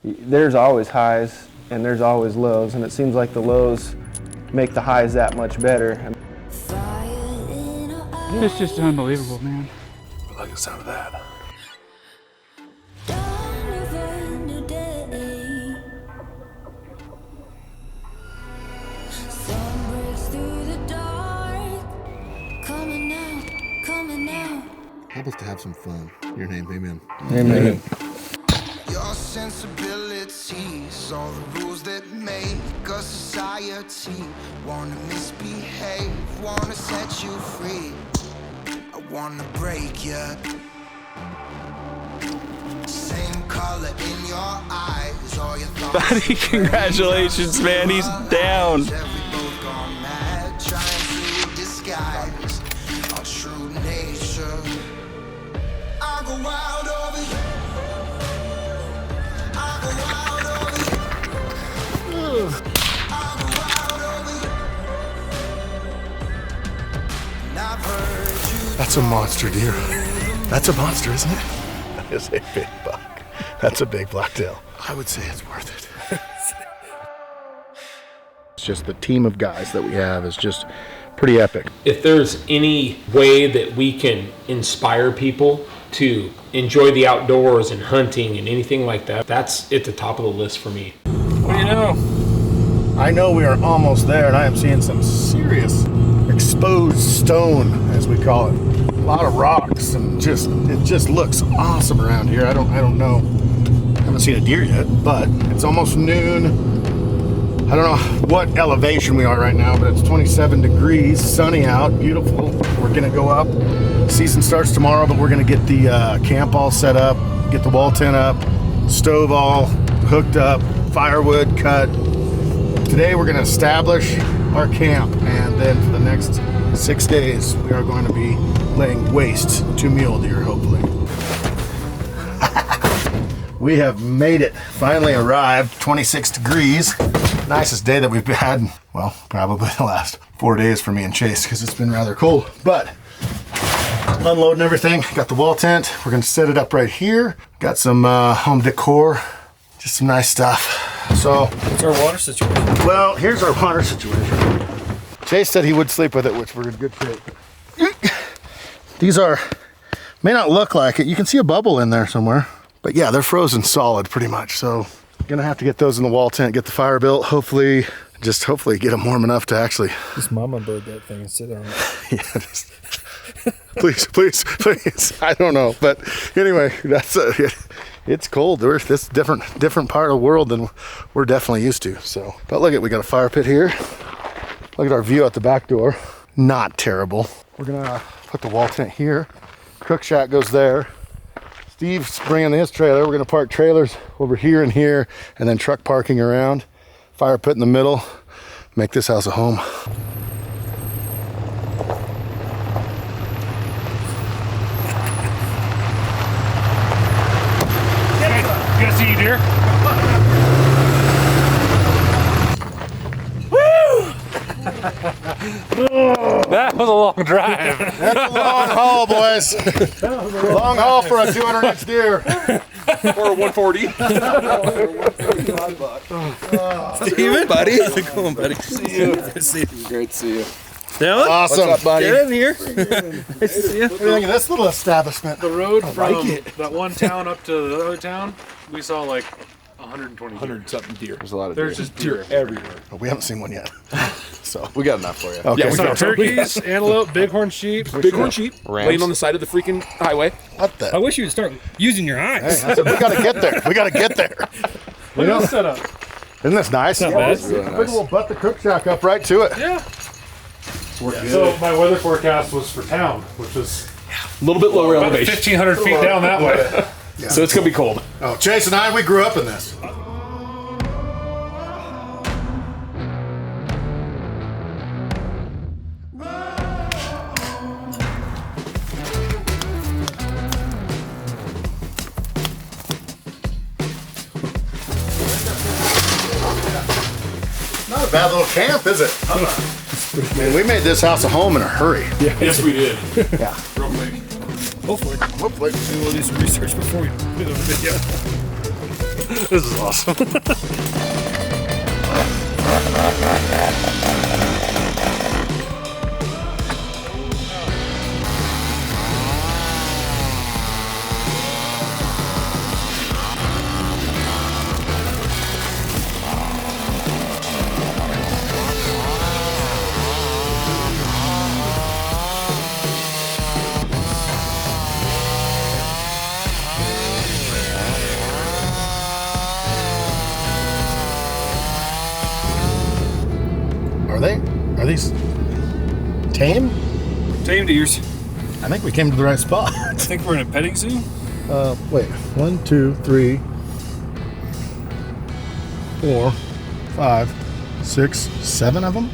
there's always highs and there's always lows, and it seems like the lows make the highs that much better. It's just unbelievable, man. I like the sound of that. Help us to have some fun. Your name, amen. Amen. Your sensibilities, all the rules that make a society. Wanna misbehave, wanna set you free. I wanna break you. Same color in your eyes, all your thoughts. Buddy, congratulations, man. He's down. That's a monster deer. That's a monster, isn't it? That is a big buck. That's a big blacktail. I would say it's worth it. It's just the team of guys that we have is just pretty epic. If there's any way that we can inspire people to enjoy the outdoors and hunting and anything like that, that's at the top of the list for me. What do you know? I know we are almost there, and I am seeing some serious exposed stone, as we call it. A lot of rocks, and it just looks awesome around here. I don't know. I haven't seen a deer yet, but it's almost noon. I don't know what elevation we are right now, but it's 27 degrees, sunny out, beautiful. We're gonna go up. Season starts tomorrow, but we're gonna get the camp all set up, get the wall tent up, stove all hooked up, firewood cut. Today we're gonna establish our camp, and then for the next 6 days, we are going to be laying waste to mule deer, hopefully. We have made it, finally arrived, 26 degrees. Nicest day that we've had, well, probably the last 4 days for me and Chase, because it's been rather cold. But unloading everything, got the wall tent. We're gonna set it up right here. Got some home decor, just some nice stuff. So, What's our water situation? well, here's our water situation. Chase said he would sleep with it, which we're in good shape. These may not look like it. You can see a bubble in there somewhere. But yeah, they're frozen solid pretty much. So gonna have to get those in the wall tent, get the fire built. Hopefully get them warm enough to actually. Just mama bird that thing and sit on it. Yeah, please. I don't know, but anyway, it's cold. This is different part of the world than we're definitely used to. So, but look we got a fire pit here. Look at our view out the back door. Not terrible. We're gonna put the wall tent here. Cook shack goes there. Steve's bringing his trailer. We're gonna park trailers over here and here, and then truck parking around. Fire pit in the middle. Make this house a home. You guys see any deer? That was a long drive. That's a long haul, boys. Long haul for a 200-inch deer. Or a 140. Steven, buddy. How's it going, buddy? See you. Great to see you. Dylan? Awesome. What's up, buddy? Get in here. Nice to see you. What do you think of this little establishment? The road from that one town up to the other town, we saw like 120 100 something deer. There's a lot of There's deer. just deer everywhere. But we haven't seen one yet. So We got enough for you. okay. Yeah, we So got turkeys, antelope, bighorn sheep. bighorn sheep Rams. laying on the side of the freaking highway. What the? I wish you would start using your Hey, eyes. I said, we gotta get there. We gotta get there. Look at this setup. Isn't this nice? Not bad. It's really Put a nice. little butt the cook shack up right to it. Yeah. So my weather forecast was for town, which was A little bit lower about elevation. 1,500 feet down that way. So it's going to be cold. Oh, Chase and I, we grew up in this. Not a bad little camp, is it? I mean, we made this house a home in a hurry. Yes, we did. Yeah. Real quick. Hopefully. Hopefully. We'll do some research before we do the video. This is awesome. Are these tame? Tame deers. I think we came to the right spot. I think we're in a petting zoo. Wait, 1, 2, 3, 4, 5, 6, 7 of them?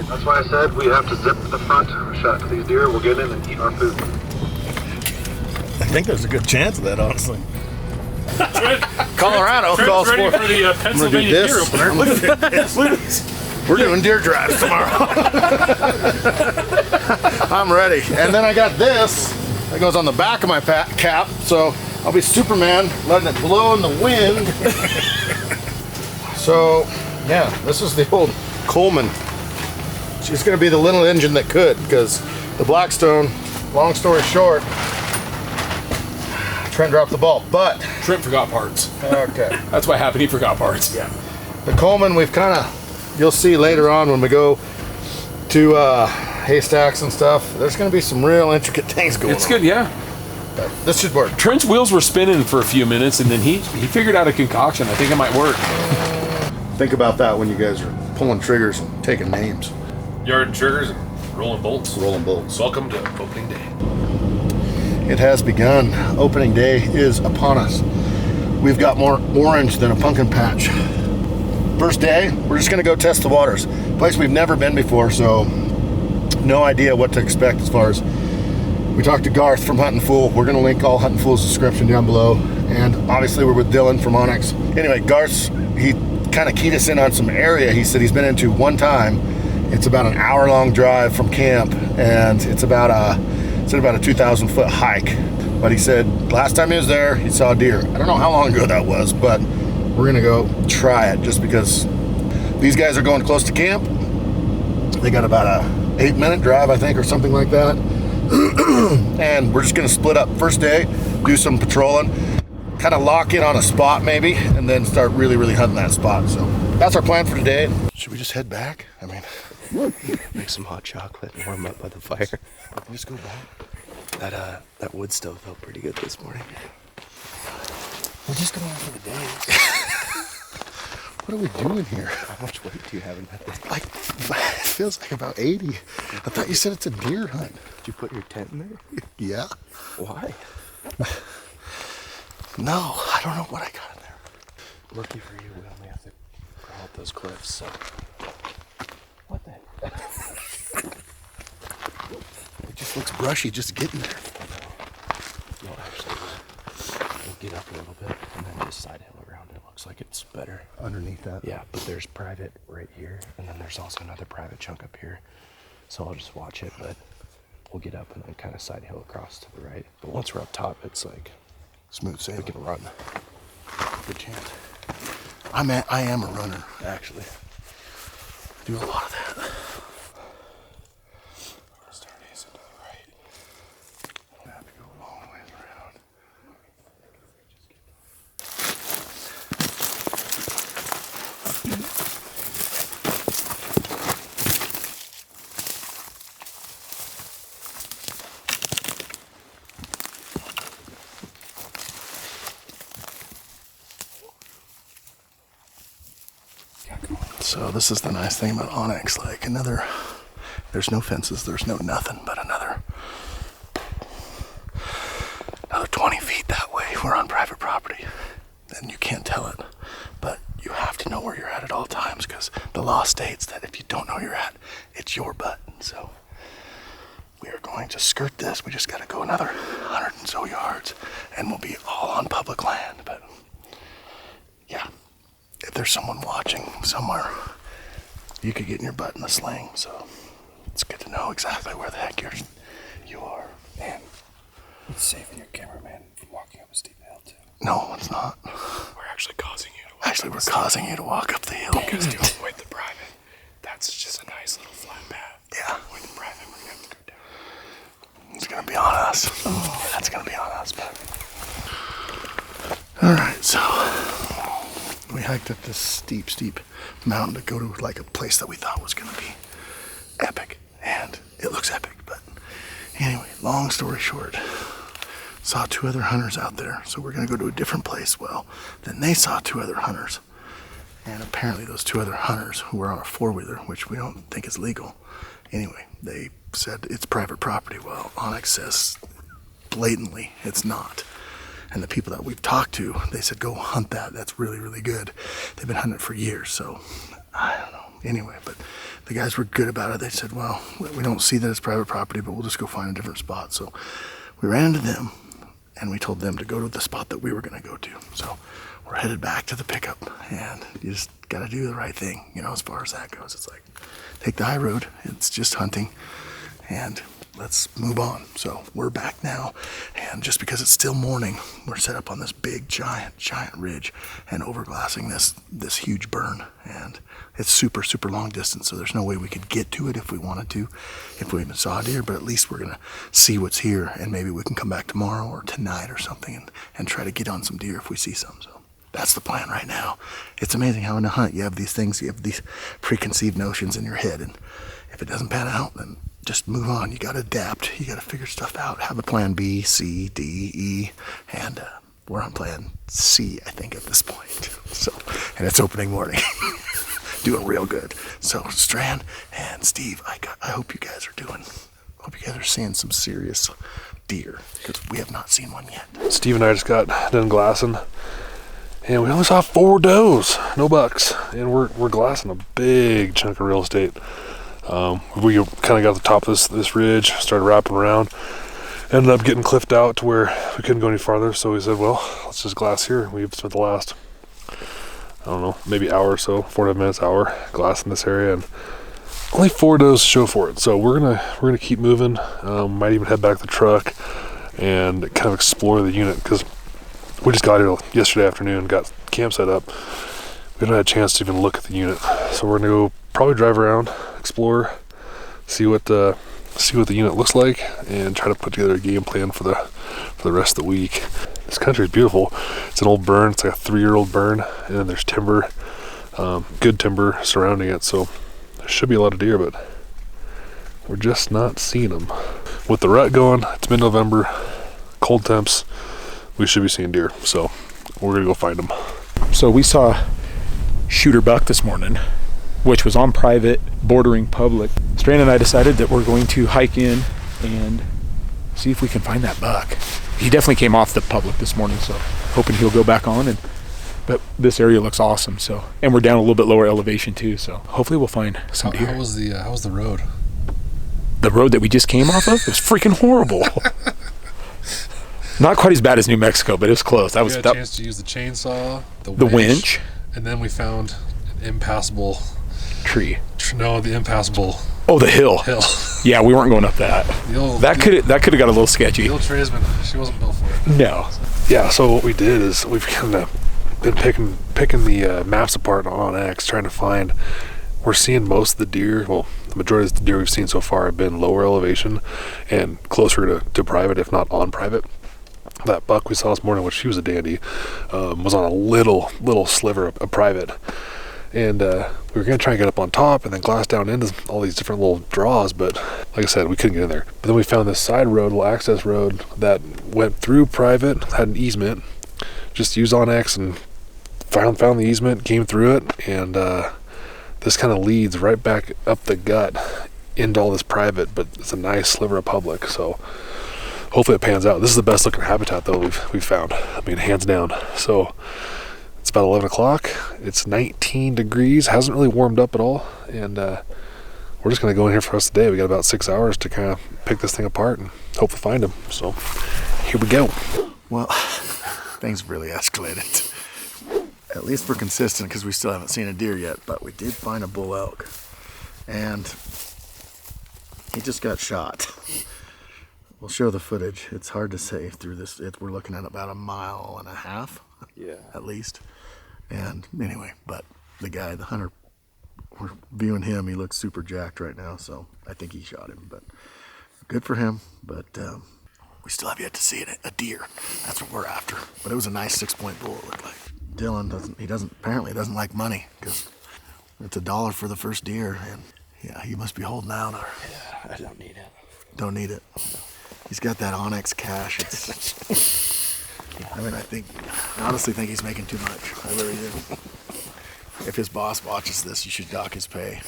That's why I said we have to zip the front shut to these deer. We'll get in and eat our food. I think there's a good chance of that, honestly. Colorado calls ready for the Pennsylvania deer opener. Look at this. Look at this. We're doing deer drives tomorrow. I'm ready. And then I got this that goes on the back of my cap, so I'll be Superman, letting it blow in the wind. So, yeah, this is the old Coleman. She's going to be the little engine that could, because the Blackstone, long story short, Trent dropped the ball, but Trent forgot parts. okay. That's what happened. He forgot parts. Yeah. The Coleman, we've kind of, you'll see later on when we go to haystacks and stuff, there's going to be some real intricate things going on. It's good, yeah. But this should work. Trent's wheels were spinning for a few minutes, and then he figured out a concoction. I think it might work. Think about that when you guys are pulling triggers and taking names. Yard triggers and rolling bolts. Rolling bolts. Welcome to opening day. It has begun. Opening day is upon us. We've got more orange than a pumpkin patch. First day, we're just gonna go test the waters. Place we've never been before, so no idea what to expect as far as. We talked to Garth from Huntin' Fool. We're gonna link all Huntin' Fool's description down below. And obviously we're with Dylan from OnX. Anyway, Garth's, he kind of keyed us in on some area he said he's been into one time. It's about an hour-long drive from camp, and it's about a 2,000 foot hike. But he said last time he was there, he saw deer. I don't know how long ago that was, but we're gonna go try it just because these guys are going close to camp. They got about a 8-minute drive, I think, or something like that. And we're just gonna split up first day, do some patrolling, kind of lock in on a spot maybe, and then start really hunting that spot. So that's our plan for today. Should we just head back? I mean, Make some hot chocolate and warm up by the fire. just go back. That wood stove felt pretty good this morning. We're just going for the day. What are we doing here? How much weight do you have in that thing? Like, it feels like about 80. I thought you said it's a deer hunt. Did you put your tent in there? Yeah. Why? No, I don't know what I got in there. Lucky for you, we only have to crawl up those cliffs, so. What the? It just looks brushy just getting there. No, actually, we'll get up a little bit and then just side hill around. It looks like it's better. Underneath that. Yeah, but there's private right here, and then there's also another private chunk up here. So I'll just watch it, but we'll get up and then kind of side hill across to the right. But once we're up top, it's like Smooth sailing. we can run. Good chance. I am a runner, actually. Do a lot of that. Start easing to the right. I have to go a long ways around. So this is the nice thing about OnX, like there's no fences, there's no nothing but another 20 feet that way. We're on private property and you can't tell it, but you have to know where you're at all times because the law states that if you don't know where you're at, it's your butt. So we are going to skirt this. We just got to go another 100 and so yards and we'll be all on public land. But yeah, if there's someone watching somewhere, you could get in your butt in the sling. So it's good to know exactly where the heck you are. And It's saving your cameraman from walking up a steep hill too. No, it's not. We're actually causing you to walk. Actually, we're causing you to walk up the hill. Because to avoid the private, that's just a nice little flat path. Yeah. Avoid the private, we're gonna have to go down. It's gonna be on us. Oh, that's gonna be on us, but. All right, so we hiked up this steep mountain to go to like a place that we thought was gonna be epic, and it looks epic. But anyway, long story short, saw 2 other hunters out there, so we're gonna go to a different place. Well, then they saw 2 other hunters, and apparently those 2 other hunters who were on a 4-wheeler, which we don't think is legal. Anyway, they said it's private property. Well, OnX says blatantly it's not. And the people that we've talked to, they said, go hunt that. That's really, really good. They've been hunting it for years, so I don't know. Anyway, but the guys were good about it. They said, well, we don't see that it's private property, but we'll just go find a different spot. So we ran into them, and we told them to go to the spot that we were going to go to. So we're headed back to the pickup, and you just got to do the right thing, you know, as far as that goes. It's like, take the high road. It's just hunting, and let's move on. So we're back now, and just because it's still morning, we're set up on this big giant ridge and overglassing this huge burn, and it's super long distance, so there's no way we could get to it if we wanted to, if we even saw a deer, but at least we're gonna see what's here, and maybe we can come back tomorrow or tonight or something and try to get on some deer if we see some. So that's the plan right now. It's amazing how in a hunt you have these things, you have these preconceived notions in your head, and if it doesn't pan out, then just move on. You gotta adapt. You gotta figure stuff out. Have a plan B, C, D, E, and we're on plan C, I think, at this point. So, and it's opening morning. Doing real good. So, Strand and Steve, I hope you guys are seeing some serious deer, because we have not seen one yet. Steve and I just got done glassing, and we only saw 4 does, no bucks, and we're glassing a big chunk of real estate. We kind of got to the top of this ridge, started wrapping around, ended up getting cliffed out to where we couldn't go any farther, so we said, well, let's just glass here. We've spent the last, I don't know, maybe hour or so, 45 minutes, hour, glassing this area, and only 4 does to show for it. So we're gonna keep moving. Might even head back to the truck and kind of explore the unit, because we just got here yesterday afternoon, got camp set up. We haven't had a chance to even look at the unit, so we're gonna go probably drive around, explore, see what the unit looks like, and try to put together a game plan for the rest of the week. This country is beautiful. It's an old burn. It's like a 3-year-old burn, and then there's timber, good timber surrounding it. So there should be a lot of deer, but we're just not seeing them. With the rut going, it's mid-November, cold temps. We should be seeing deer. So we're gonna go find them. So we saw shooter buck this morning, which was on private, bordering public. Strand and I decided that we're going to hike in and see if we can find that buck. He definitely came off the public this morning, so hoping he'll go back on. But this area looks awesome, so, and we're down a little bit lower elevation too, so hopefully we'll find some deer. How was the road? The road that we just came off of was freaking horrible. Not quite as bad as New Mexico, but it was close. We had a chance to use the chainsaw, the winch, and then we found an impassable tree. No, the impassable. Oh, the hill. Yeah, we weren't going up that. That could have got a little sketchy. The old tradesman, she wasn't built for it. No. Yeah, so what we did is we've kind of been picking the maps apart on OnX, trying to find. We're seeing most of the deer. Well, the majority of the deer we've seen so far have been lower elevation and closer to private, if not on private. That buck we saw this morning, which she was a dandy, was on a little sliver of private. And we were going to try and get up on top and then glass down into all these different little draws, but like I said, we couldn't get in there. But then we found this side road, little access road that went through private, had an easement. Just used OnX and found the easement, came through it, and this kind of leads right back up the gut into all this private, but it's a nice sliver of public, so hopefully it pans out. This is the best looking habitat though we've found. I mean, hands down. So it's about 11 o'clock. It's 19 degrees. Hasn't really warmed up at all. And we're just going to go in here for the rest of the day. We got about 6 hours to kind of pick this thing apart and hope to find him. So here we go. Well, things really escalated. At least we're consistent, because we still haven't seen a deer yet. But we did find a bull elk. And he just got shot. We'll show the footage. It's hard to say through this. We're looking at about 1.5 miles, Yeah. at least. And anyway, but the guy, the hunter, we're viewing him. He looks super jacked right now, so I think he shot him. But good for him. But we still have yet to see a deer. That's what we're after. But it was a nice 6-point bull, it looked like. Dylan apparently doesn't like money, because it's $1 for the first deer, and yeah, he must be holding out. Yeah, I don't need it. Don't need it. He's got that OnX cash. I mean, I honestly think he's making too much. I really do. If his boss watches this, you should dock his pay.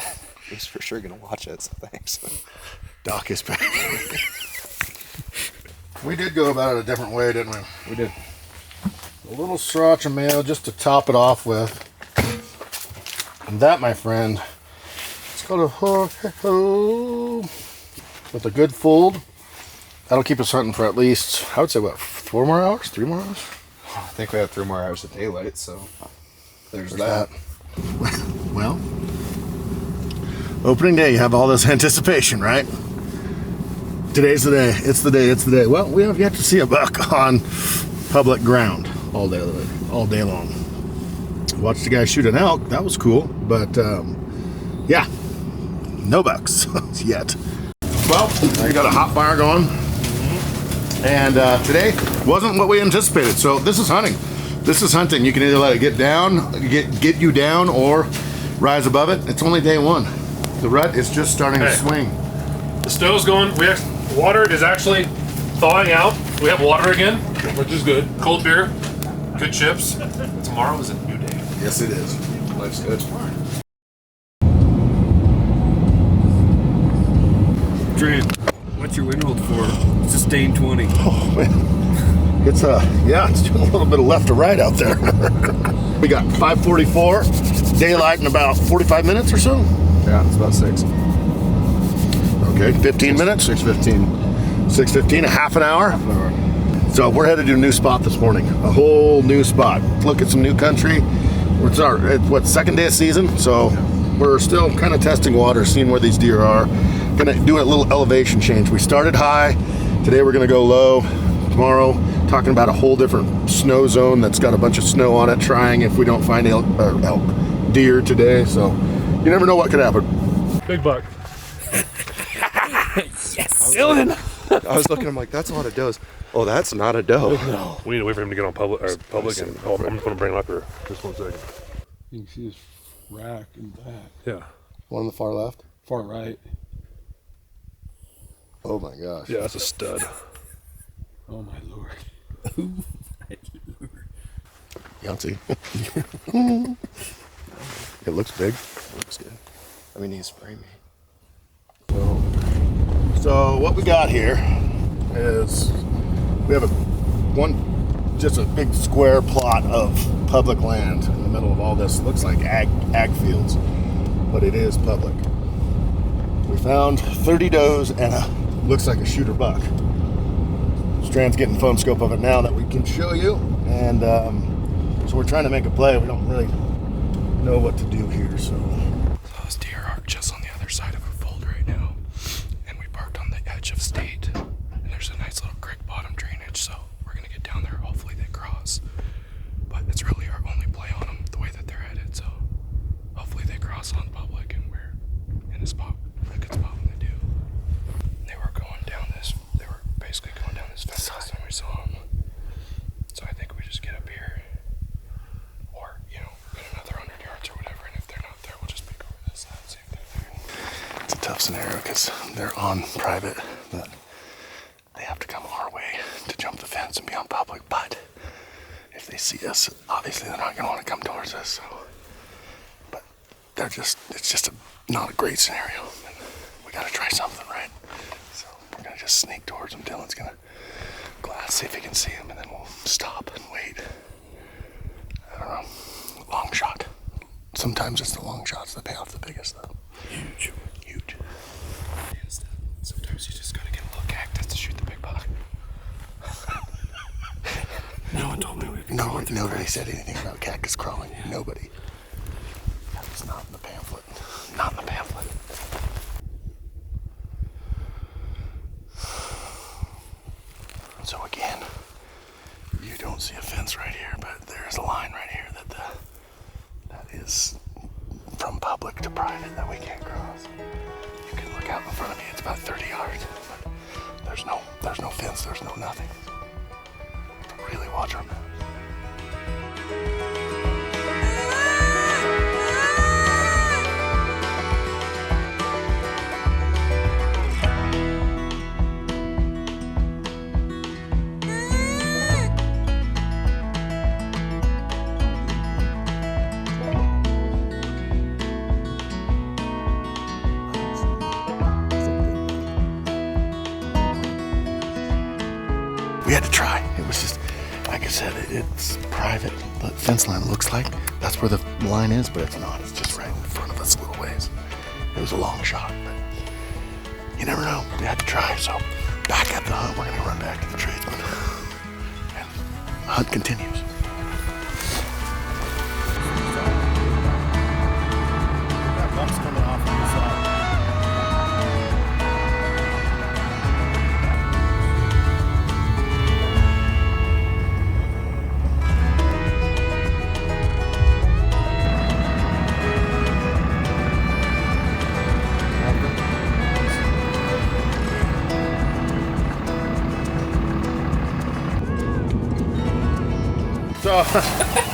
He's for sure gonna watch it, so thanks. Dock his pay. We did go about it a different way, didn't we? We did. A little sriracha mayo just to top it off with. And that, my friend, it's called a ho with a good fold. That'll keep us hunting for at least, I would say, what, 4 more hours? 3 more hours? I think we have 3 more hours of daylight, so there's that. Well, opening day, you have all this anticipation, right? Today's the day. It's the day. It's the day. Well, we have yet to see a buck on public ground all day long. Watched the guy shoot an elk. That was cool, but yeah, no bucks yet. Well, I got a hot fire going, and today wasn't what we anticipated. So this is hunting. This is hunting. You can either let it get down, get you down, or rise above it. It's only day one. The rut is just starting to swing. The stove's going. Water is actually thawing out. We have water again, which is good. Cold beer, good chips. Tomorrow is a new day. Yes, it is. life's good. Trent, what's your wind hold for? Sustained 20. Oh man, it's it's doing a little bit of left to right out there. We got 5:44, daylight in about 45 minutes or so. Yeah, it's about 6. Okay, 15 minutes. 6:15. 6:15, a half an hour. So we're headed to a new spot this morning, a whole new spot. Look at some new country. It's second day of season, so we're still kind of testing water, seeing where these deer are. Gonna do a little elevation change. We started high. Today we're gonna go low. Tomorrow, talking about a whole different snow zone that's got a bunch of snow on it, trying if we don't find deer today. So you never know what could happen. Big buck. Yes, Dylan. I was looking. I'm like, that's a lot of does. Oh, that's not a doe. No. We need to wait for him to get on public. And I'm just going to bring him up here. Just 1 second. You can see his rack in the back. Yeah. One on the far left. Far right. Oh my gosh. Yeah, that's a stud. Oh my lord. Yancey. It looks big. Looks good. I mean, he's spraying me. So what we got here is we have just a big square plot of public land in the middle of all this. Looks like ag fields, but it is public. We found 30 does and looks like a shooter buck. Strand's getting phone scope of it now that we can show you, and so we're trying to make a play. We don't really know what to do here, so. Those deer are just on the other side of a fold right now, and we parked on the edge of state, and there's a nice little creek bottom drainage, so we're gonna get down there. Hopefully they cross, but it's really our only play on them the way that they're headed. So hopefully they cross on public, and we're in a spot, a good spot when they do. They were basically going down this fence last time we saw them. So I think we just get up here, or get another 100 yards or whatever, and if they're not there, we'll just pick over this side and see if they're there. It's a tough scenario because they're on private, but they have to come our way to jump the fence and be on public. But if they see us, obviously they're not going to want to come towards us. So, but it's just not a great scenario. And we got to try something, right? So we're going to just sneak towards them. Dylan's going to glass, see if he can see them, and then we'll stop and wait. I don't know. Long shot. Sometimes it's the long shots that pay off the biggest, though. Huge. Sometimes you just gotta get a little cactus to shoot the big buck. No one told me we'd be Nobody said anything about cactus crawling. Yeah. Nobody. That's not in the pamphlet. Not in the pamphlet. don't see a fence right here, but there's a line right here that is from public to private that we can't cross. You can look out in front of me, it's about 30 yards. But there's no fence, there's no nothing. Really watch our maps. We had to try. It was just, like I said, it's private. The fence line looks like that's where the line is, but it's not. It's just right in front of us a little ways. It was a long shot, but you never know. We had to try. So back at the hunt, we're going to run back to the tradesman. And the hunt continues. That buck's coming off on the side. So,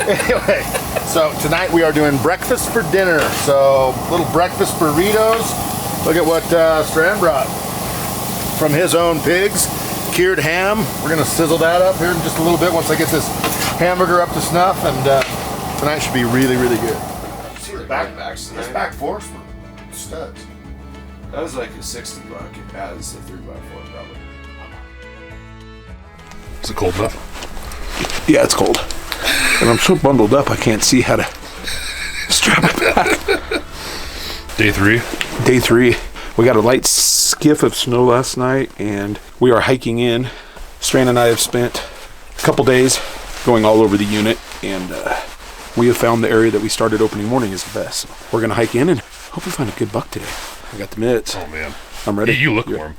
anyway, so tonight we are doing breakfast for dinner. So, little breakfast burritos. Look at what Strand brought from his own pigs. Cured ham. We're going to sizzle that up here in just a little bit once I get this hamburger up to snuff. And tonight should be really, really good. See the back forks were studs. That was like a $60 as a 3x4 probably. Is it cold enough? Yeah, it's cold. And I'm so bundled up I can't see how to strap it back. Day 3. Day 3. We got a light skiff of snow last night and we are hiking in. Strand and I have spent a couple days going all over the unit and we have found the area that we started opening morning is the best. So we're going to hike in and hopefully find a good buck today. I got the mitts. Oh man. I'm ready. You look warm.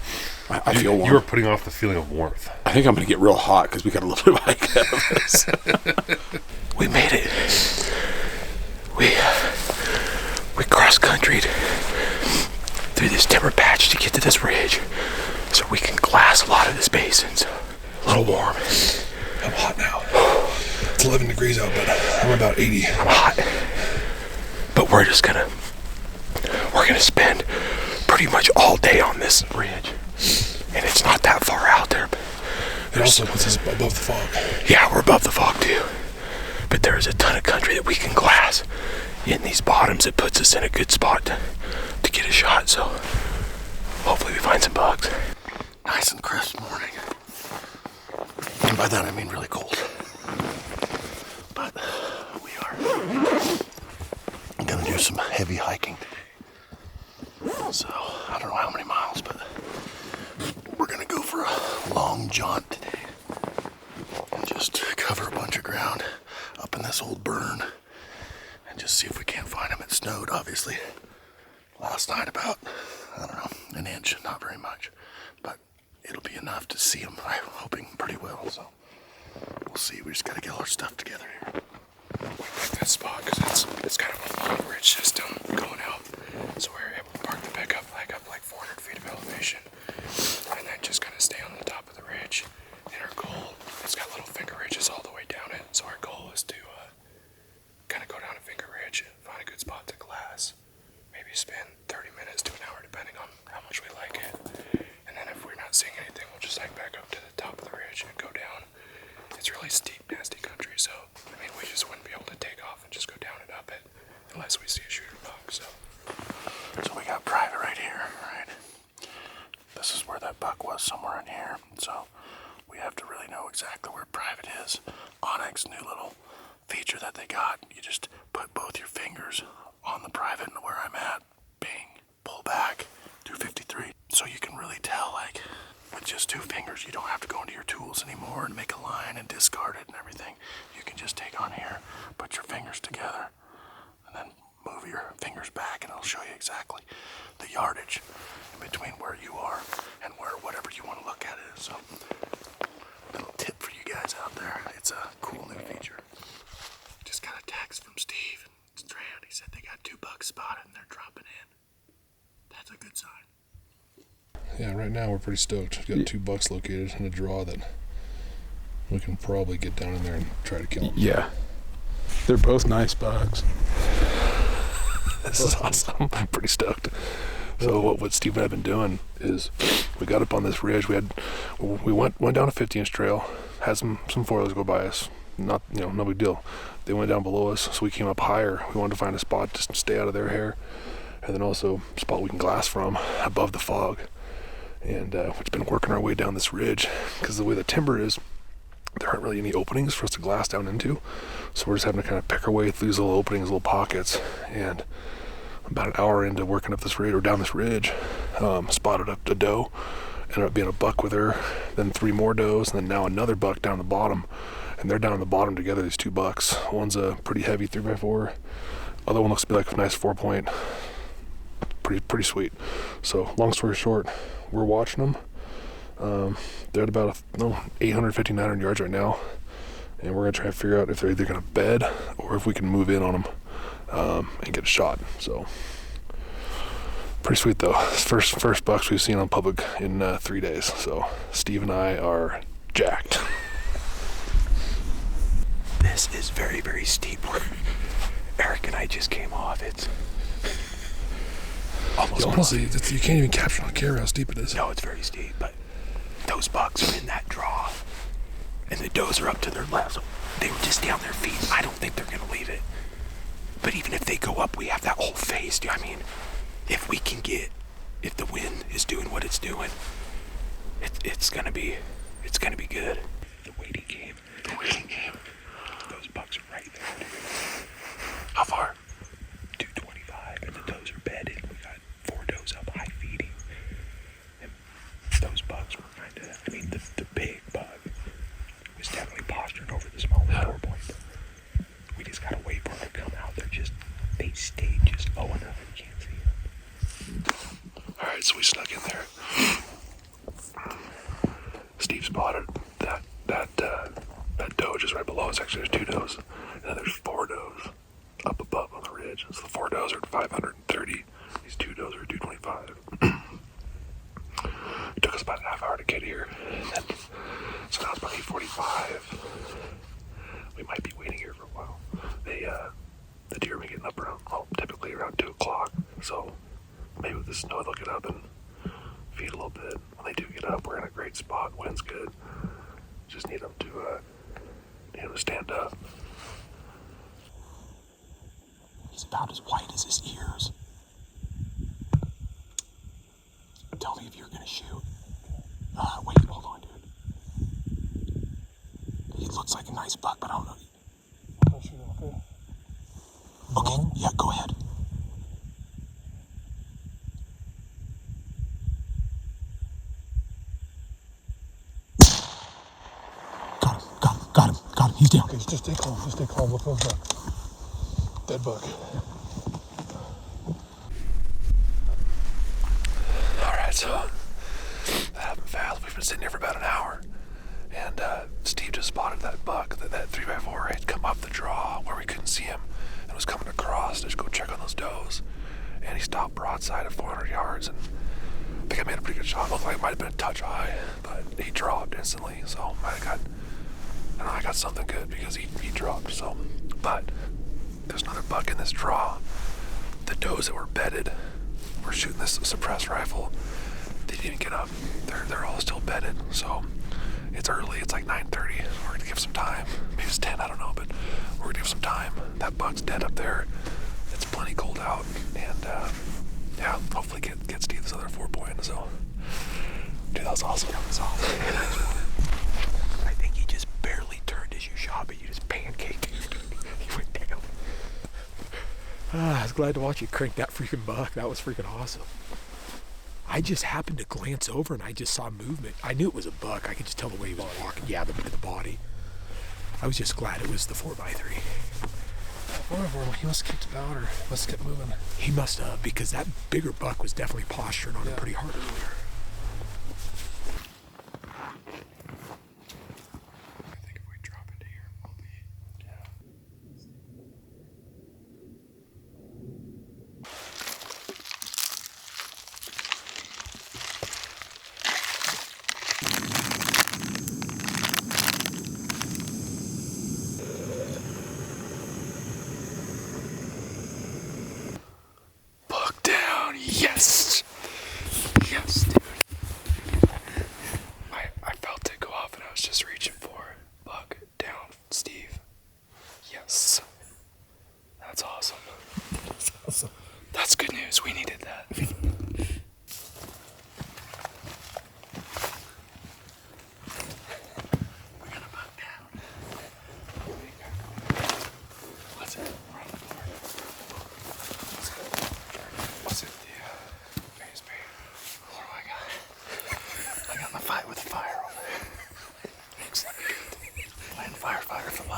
I feel warm. You were putting off the feeling of warmth. I think I'm going to get real hot because we got a little bit of hike ahead of us. We made it. We cross-countryed through this timber patch to get to this ridge so we can glass a lot of this basin. So a little warm. I'm hot now. It's 11 degrees out, but I'm about 80. I'm hot. But we're going to spend pretty much all day on this ridge. And it's not that far out there. But it also puts us above the fog. Yeah, we're above the fog too. But there's a ton of country that we can glass in these bottoms. It puts us in a good spot to get a shot. So hopefully we find some bugs. Nice and crisp morning. And by that I mean really cold. But we are gonna do some heavy hiking today. So I don't know how many miles, but we're gonna go for a long jaunt today and just cover a bunch of ground up in this old burn and just see if we can't find them. It snowed obviously last night about, I don't know, an inch, not very much, but it'll be enough to see them. I'm hoping pretty well, so we'll see. We just gotta get all our stuff together here. We picked this spot because it's kind of a long ridge system going out, so we're able to park the pickup like up like 400 feet of elevation and then just kind of stay on the top of the ridge. And our goal, it's got little finger ridges all the way down it, so our goal is to kind of go down a finger ridge, find a good spot to glass, maybe spend 30 minutes to an hour depending on how much we like it, and then if we're not seeing anything we'll just hike back up to the top of the ridge and go down. It's really steep, nasty country, so I mean we just wouldn't be able to take off and just go down and up it unless we see a shooter buck. So we got private right here, right? This is where that buck was, somewhere in here. So we have to really know exactly where private is. OnX new little feature that they got. You just put both your fingers on the private and where I'm at. Bing. Pull back. 253. So you can really tell, like, with just 2 fingers, you don't have to go into your tools anymore and make a line and discard it and everything. You can just take on here, put your fingers together, and then move your fingers back, and it'll show you exactly the yardage in between where you are and where whatever you want to look at is. So, little tip for you guys out there. It's a cool new feature. Just got a text from Steve and Strand. He said they got 2 bucks spotted and they're dropping in. That's a good sign. Yeah, right now we're pretty stoked. We've got 2 bucks located in a draw that we can probably get down in there and try to kill them. Yeah. They're both nice bucks. This is awesome. I'm pretty stoked. So what Steve and I have been doing is we got up on this ridge. We went down a 50-inch trail, had some foilers go by us. No big deal. They went down below us, so we came up higher. We wanted to find a spot just to stay out of their hair, and then also a spot we can glass from above the fog. And we've been working our way down this ridge because the way the timber is, there aren't really any openings for us to glass down into. So we're just having to kind of pick our way through these little openings, little pockets. And about an hour into working up this ridge, or down this ridge, spotted up a doe. Ended up being a buck with her, then 3 more does, and then now another buck down the bottom. And they're down the bottom together, these 2 bucks. One's a pretty heavy 3x4. Other one looks to be like a nice 4-point. Pretty sweet. So long story short, we're watching them. They're at about 850, 900 yards right now, and we're gonna try and figure out if they're either gonna bed or if we can move in on them and get a shot. So pretty sweet though. First bucks we've seen on public in 3 days. So Steve and I are jacked. This is very, very steep. Eric and I just came off. It's almost honestly, you can't even capture on camera how steep it is. No, it's very steep, but those bucks are in that draw, and the does are up to their left. So they were just down their feet. I don't think they're going to leave it. But even if they go up, we have that whole phase. I mean, if the wind is doing what it's doing, it's going to be good. The waiting game. Those bucks are right there. How far? 225, and the does are bedded. We got 4 does up high feeding. And those bucks were kind of, the big bug was definitely posturing over the small 4-point. We just gotta wait for them to come out. They stayed just low enough and you can't see them. Alright, so we snuck in there. Steve spotted that doe just right below us. Actually, there's 2 does, and then there's 4 does up above on the ridge. So the 4 does are at 530. These 2 does are 225. It took us about a half hour to get here. So now it's about 8:45. We might be waiting here for a while. The deer will be getting up typically around 2 o'clock. So maybe with the snow they'll get up and feed a little bit. When they do get up, we're in a great spot. Wind's good. Just need them to stand up. He's about as white as his ears. Tell me if you're gonna shoot. Wait, hold on, dude. He looks like a nice buck, but I don't know. Okay, yeah, go ahead. Got him. He's down. Okay, just stay calm. Look close up. Dead buck. Alright, so that happened fast. We've been sitting here for about an hour. And Steve just spotted that buck, that 3x4 had come up the draw where we couldn't see him and was coming across to just go check on those does. And he stopped broadside at 400 yards, and I think I made a pretty good shot. Looked like it might have been a touch high, but he dropped instantly. So I got something good because he dropped. So, but there's another buck in this draw. The does that were bedded, we're shooting this suppressed rifle. They didn't even get up. They're all still bedded. So it's early. It's like 9:30. We're gonna give some time. Maybe it's 10. I don't know, but we're gonna give some time. That buck's dead up there. It's plenty cold out, and yeah, hopefully get Steve this other 4-point. So, dude, that was awesome. I think he just barely turned as you shot, but you just pancaked him. He went down. I was glad to watch you crank that freaking buck. That was freaking awesome. I just happened to glance over and I just saw movement. I knew it was a buck. I could just tell the way he was walking. Yeah, the body. I was just glad it was the 4x3. He must have kicked it out or must have kept moving. He must have, because that bigger buck was definitely posturing on him pretty hard earlier. I think if we drop into here,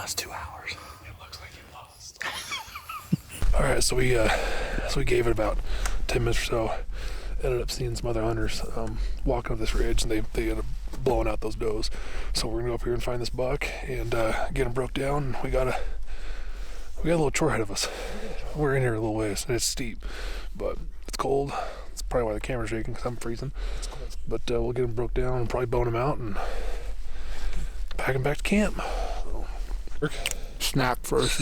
last 2 hours. It looks like you lost. All right, so we gave it about 10 minutes or so. Ended up seeing some other hunters walking up this ridge, and they ended up blowing out those does. So we're gonna go up here and find this buck and get him broke down. We got a little chore ahead of us. We're in here a little ways, and it's steep, but it's cold. It's probably why the camera's shaking, because I'm freezing. It's cold. But we'll get him broke down and probably bone him out and pack him back to camp. So, Snack first,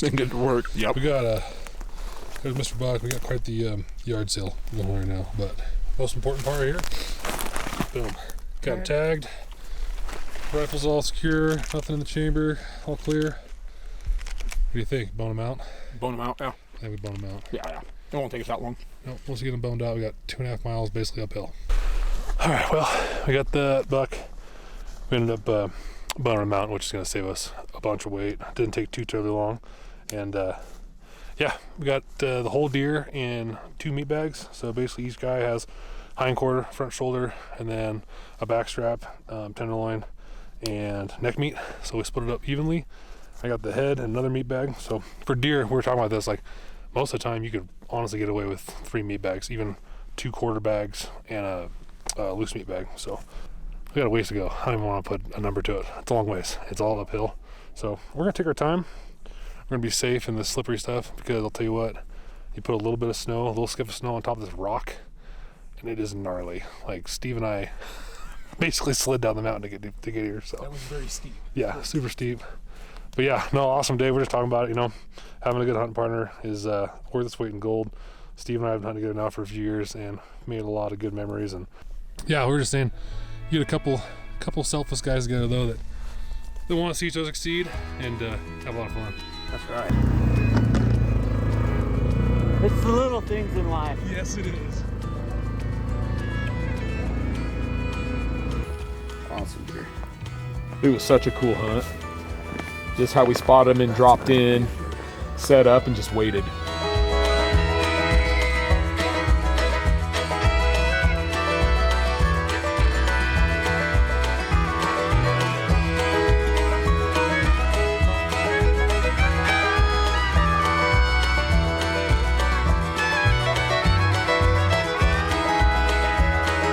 then get to work. Yep. We got there's Mr. Buck. We got quite the yard sale going on right now, but most important part here, boom, got him tagged. Rifle's all secure, nothing in the chamber, all clear. What do you think? Bone him out? Bone him out, yeah. Yeah, we bone him out. Yeah. It won't take us that long. No, once we get him boned out, we got 2.5 miles basically uphill. All right, well, we got that buck. We ended up boning him out, which is going to save us a bunch of weight. Didn't take too terribly long, and yeah, we got the whole deer in 2 meat bags. So basically, each guy has hind quarter, front shoulder, and then a back strap, tenderloin, and neck meat. So we split it up evenly. I got the head and another meat bag. So for deer, we were talking about this, like most of the time you could honestly get away with 3 meat bags, even 2 quarter bags and a loose meat bag. So we got a ways to go. I don't even want to put a number to it. It's a long ways. It's all uphill. So we're gonna take our time. We're gonna be safe in this slippery stuff, because I'll tell you what, you put a little bit of snow, a little skip of snow on top of this rock, and it is gnarly. Like Steve and I basically slid down the mountain to get here. So That was very steep. yeah, super steep. But yeah, no, awesome day. We're just talking about it, having a good hunting partner is worth its weight in gold. Steve and I have been hunting together now for a few years and made a lot of good memories. And yeah, we were just saying, you get a couple selfless guys together though that want to see each other succeed and have a lot of fun. That's right. It's the little things in life. Yes, it is. Awesome deer. It was such a cool hunt. Just how we spotted him and dropped in, set up, and just waited.